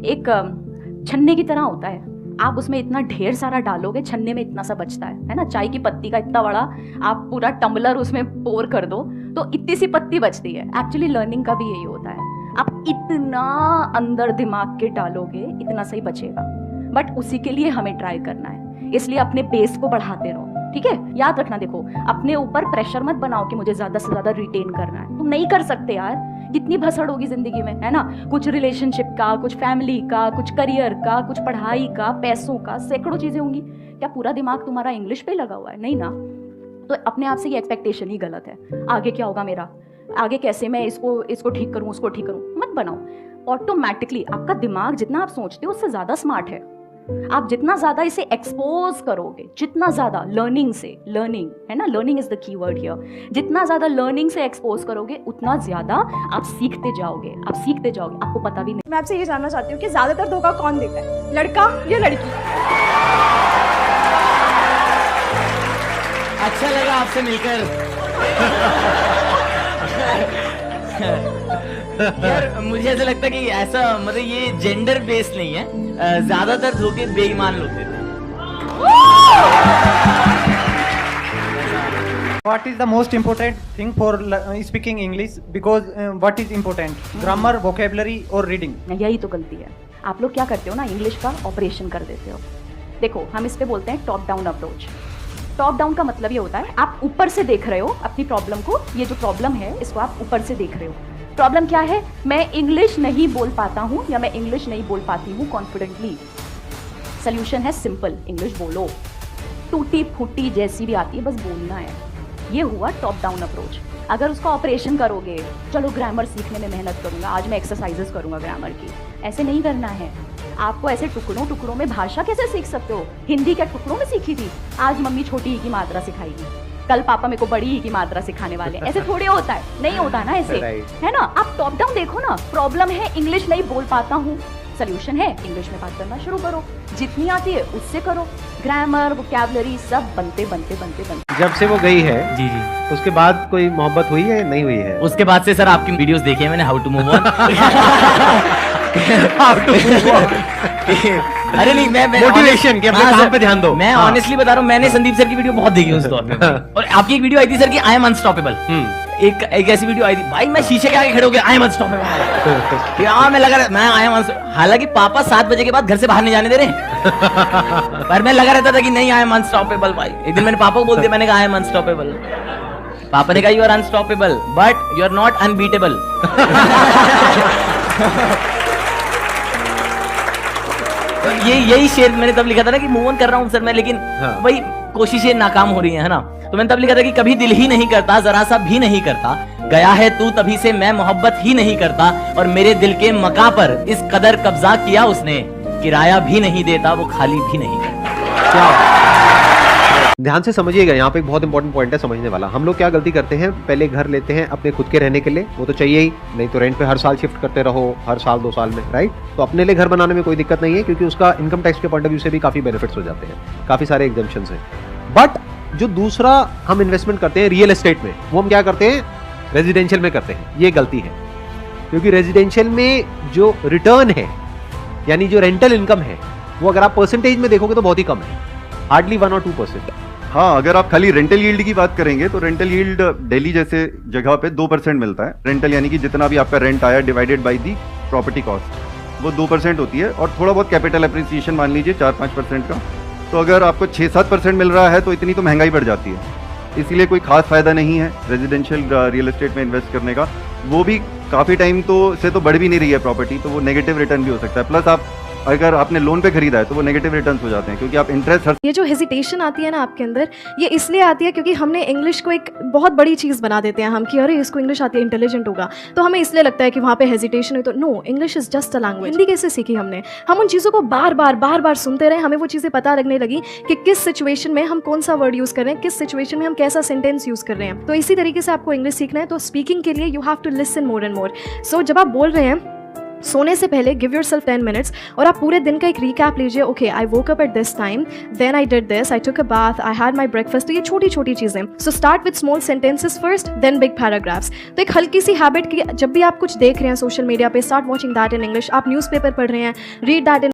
एक छन्ने की तरह होता है। आप उसमें इतना ढेर सारा डालोगे, छन्ने में इतना सा बचता है ना। चाय की पत्ती का इतना बड़ा आप पूरा टम्बलर उसमें पोर कर दो तो इतनी सी पत्ती बचती है। एक्चुअली लर्निंग का भी यही होता है, आप इतना अंदर दिमाग के डालोगे इतना सही बचेगा, बट उसी के लिए हमें ट्राई करना है। इसलिए अपने बेस को बढ़ाते रहो, ठीक है। याद रखना, देखो अपने ऊपर प्रेशर मत बनाओ कि मुझे ज्यादा से ज्यादा रिटेन करना है। तुम नहीं कर सकते यार, कितनी भसड़ होगी जिंदगी में, है ना। कुछ रिलेशनशिप का, कुछ फैमिली का, कुछ करियर का, कुछ पढ़ाई का, पैसों का, सैकड़ों चीजें होंगी। क्या पूरा दिमाग तुम्हारा इंग्लिश पे लगा हुआ है? नहीं ना। तो अपने आप से ये एक्सपेक्टेशन ही गलत है। आगे क्या होगा मेरा, आगे कैसे मैं इसको ठीक करूं, उसको ठीक करूं, मत बनाओ। ऑटोमेटिकली आपका दिमाग जितना आप सोचते हो उससे ज्यादा स्मार्ट है। आप जितना ज्यादा इसे एक्सपोज करोगे, जितना ज्यादा लर्निंग से, लर्निंग है ना, learning is the key word here, जितना ज्यादा लर्निंग से एक्सपोज करोगे उतना ज्यादा आप सीखते जाओगे, आप सीखते जाओगे, आपको पता भी नहीं। मैं आपसे ये जानना चाहती हूँ कि ज्यादातर धोखा कौन देता है, लड़का या लड़की? अच्छा लगा आपसे मिलकर। यार मुझे ऐसा लगता है कि ऐसा मतलब ये जेंडर बेस्ड नहीं है, ज्यादातर धोखे बेईमान लोग देते हैं। What is the most important thing for speaking English? Because what is important? Grammar, vocabulary or reading? यही तो गलती है। आप लोग क्या करते हो ना, इंग्लिश का ऑपरेशन कर देते हो। देखो हम इस पे बोलते हैं top down approach. Top down का मतलब ये होता है आप ऊपर से देख रहे हो अपनी प्रॉब्लम को, ये जो प्रॉब्लम है इसको आप ऊपर से देख रहे हो। प्रॉब्लम क्या है, मैं इंग्लिश नहीं बोल पाता हूँ या मैं इंग्लिश नहीं बोल पाती हूँ कॉन्फिडेंटली। सोल्यूशन है सिंपल, इंग्लिश बोलो, टूटी फूटी जैसी भी आती है, बस बोलना है। ये हुआ टॉप डाउन अप्रोच। अगर उसका ऑपरेशन करोगे, चलो ग्रामर सीखने में मेहनत करूंगा, आज मैं एक्सरसाइजेस करूंगा ग्रामर की, ऐसे नहीं करना है। आपको ऐसे टुकड़ों टुकड़ों में भाषा कैसे सीख सकते हो? हिंदी क्या टुकड़ों में सीखी थी? आज मम्मी छोटी ही की मात्रा सिखाएगी, कल पापा मेरे को बड़ी ही की मात्रा सिखाने वाले हैं। ऐसे थोड़े होता है, नहीं होता ना ऐसे, है ना। आप टॉप डाउन देखो ना, प्रॉब्लम है इंग्लिश नहीं बोल पाता हूँ, सोल्यूशन है इंग्लिश में बात करना शुरू करो, जितनी आती है उससे करो। ग्रामर, वोकैबुलरी सब बनते बनते बनते बनते। जब से वो गई है जी जी, उसके बाद कोई मोहब्बत हुई है, नहीं हुई है? उसके बाद से सर आपकी वीडियोस देखी है मैंने, हाउ टू मूव ऑन। अरे नहीं, मैं मोटिवेशन कि अपने काम पे ध्यान दो। मैं ऑनेस्टली बता रहा हूँ, मैंने संदीप सर की वीडियो बहुत देखी उस दौर में। और आपकी एक वीडियो आई थी सर की, आई एम अनस्टॉपेबल। एक ऐसी वीडियो आई थी, भाई मैं शीशे के आगे खड़े हो गया, आई एम अनस्टॉपेबल। हाँ मैं लगा मैं आई एम, हालांकि पापा 7 बजे के बाद घर से बाहर नहीं जाने दे रहे, पर मैं लगा रहता था कि नहीं आई एम अनस्टॉपेबल। भाई एक दिन मैंने पापा को बोल दिया, मैंने कहा आई एम अनस्टॉपेबल। पापा ने कहा you are unstoppable but you are not unbeatable. यही शेर मैंने तब लिखा था ना कि मूव ऑन कर रहा हूँ सर मैं, लेकिन वही कोशिशें नाकाम हो रही है ना। तो मैंने तब लिखा था कि कभी दिल ही नहीं करता, जरा सा भी नहीं करता, गया है तू तभी से मैं मोहब्बत ही नहीं करता, और मेरे दिल के मकां पर इस कदर कब्जा किया उसने, किराया भी नहीं देता, वो खाली भी नहीं करता। क्या ध्यान से समझिएगा, यहाँ पे एक बहुत इंपॉर्टेंट पॉइंट है समझने वाला। हम लोग क्या गलती करते हैं, पहले घर लेते हैं अपने खुद के रहने के लिए, वो तो चाहिए ही, नहीं तो रेंट पे हर साल शिफ्ट करते रहो, हर साल 2 साल में, राइट। तो अपने लिए घर बनाने में कोई दिक्कत नहीं है, क्योंकि उसका इनकम टैक्स के पॉइंट ऑफ व्यू से भी काफी बेनिफिट्स हो जाते हैं, काफी सारे एग्जम्पशंस हैं। बट जो दूसरा हम इन्वेस्टमेंट करते हैं रियल एस्टेट में, वो हम क्या करते हैं, रेजिडेंशियल में करते हैं। ये गलती है, क्योंकि रेजिडेंशियल में जो रिटर्न है, यानी जो रेंटल इनकम है, वो अगर आप परसेंटेज में देखोगे तो बहुत ही कम है, हार्डली 1 और 2%। हाँ, अगर आप खाली रेंटल यील्ड की बात करेंगे तो रेंटल यील्ड दिल्ली जैसे जगह पे 2% मिलता है। रेंटल यानी कि जितना भी आपका रेंट आया divided by the property cost, वो 2% होती है। और थोड़ा बहुत कैपिटल एप्रिसिएशन मान लीजिए 4-5% का, तो अगर आपको 6-7% मिल रहा है तो इतनी तो महंगाई बढ़ जाती है। इसीलिए कोई खास फायदा नहीं है रेजिडेंशियल रियल एस्टेट में इन्वेस्ट करने का। वो भी काफ़ी टाइम से तो बढ़ भी नहीं रही है प्रॉपर्टी, तो वो नेगेटिव रिटर्न भी हो सकता है। प्लस आप अगर आपने लोन पे खरीदा है तो वो नेगेटिव रिटर्न्स हो जाते हैं, क्योंकि आप इंटरेस्ट ये जो हेजिटेशन आती है ना आपके अंदर, ये इसलिए आती है क्योंकि हमने इंग्लिश को एक बहुत बड़ी चीज़ बना देते हैं हम, कि अरे इसको इंग्लिश आती है, इंटेलिजेंट होगा, तो हमें इसलिए लगता है कि वहाँ पे हेजिटेशन है। तो no, English is just a language. Hindi कैसे सीखी हमने? हम उन चीज़ों को बार बार सुनते रहे, हमें वो चीज़ें पता लगने लगी कि किस सिचुएशन में हम कौन सा वर्ड यूज़ कर रहे हैं, किस सिचुएशन में हम कैसा सेंटेंस यूज़ कर रहे हैं। तो इसी तरीके से आपको इंग्लिश सीखना है तो स्पीकिंग के लिए you have to listen more and more. So जब आप बोल रहे हैं सोने से पहले गिव योरसेल्फ 10 मिनट्स और आप पूरे दिन का एक रिकैप लीजिए. Okay, I woke up at this time, then I did this, I took a bath, I had my breakfast. तो ये छोटी छोटी चीज़ें. So start with small sentences first, then big paragraphs. तो एक हल्की सी हैबिट की, जब भी आप कुछ देख रहे हैं सोशल मीडिया पे, start watching that in English. आप न्यूज़पेपर पढ़ रहे हैं, रीड दैट इन